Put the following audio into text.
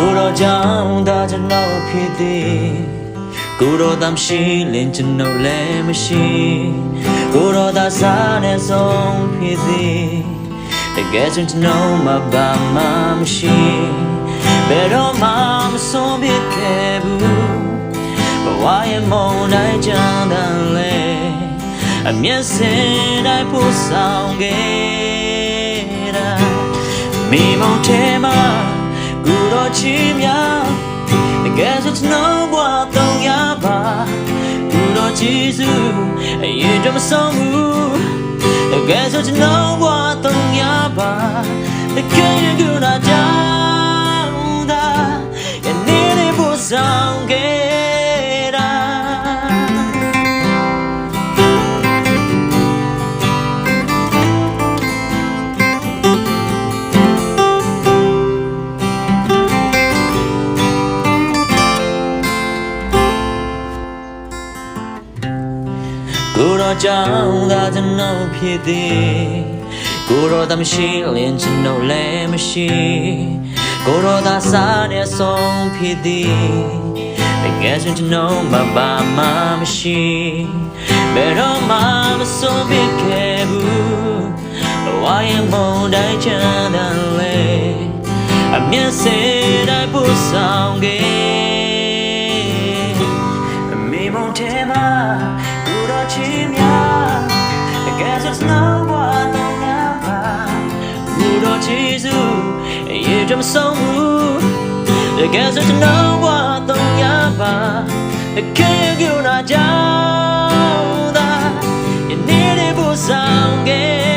ကိုတော့ကြောင့်ဒါကျွန်တော်ဖြစ်သည်ကိုတော့တမ်းရှိလင်းကျွန်တော်လည်းမရှိကိုတော့သာစားနဲ့ဆုံးဖြစ်သည်တကယ်ဆိုကျွန်တော်မပါမှမရှိဘယ်တော့မှမဆုံးဖြစ်ခဲ့ဘူးဘဝရဲ့မုန်တိုင်းချမ်းသာလေအမျက်စင်တိုင်းပို့ဆောင်ခဲ့တာမိမုံထဲမှာကိုတော့ချီများတကယ်ဆိုကျွန်တော်ဘဝတော့ရပါကိုတော့ကျေးဇူးအရင်တော့မဆုံးဘူးတကယ်ဆိုကျွန်တော်ဘဝတော့ရပါတကယ်ကိုတော့ကြောင်းတာယနေ့လေးပို့ဆောင်ခဲ့တာကိုတော့ကြောင့်သာကျွန်တော်ဖြစ်သည်ကိုတော့တမရှိလင်းကျွန်တော်လည်းမရှိကိုတော့သာစားနဲ့ဆုံးဖြစ်သည်တကယ်ဆိုကျွန်တော်မပါမှမရှိဘယ်တော့မှမဆုံးဖြစ်ခဲ့ဘူးဘဝရဲ့မုန်တိုင်းချမ်းသာလေအမျက်စင်တိုင်းပို့ဆောင်ခဲ့မိမုံထဲမှာကိုတော့ချီများတကယ်ဆိုကျွန်တော်ဘဝတော့ရပါကိုတော့ကျေးဇူးအရင်တော့မဆုံးဘူးတကယ်ဆိုကျွန်တော်ဘဝတော့ရပါတကယ်ကိုတော့ကြောင်းတာယနေ့လေးပို့ဆောင်ခဲ့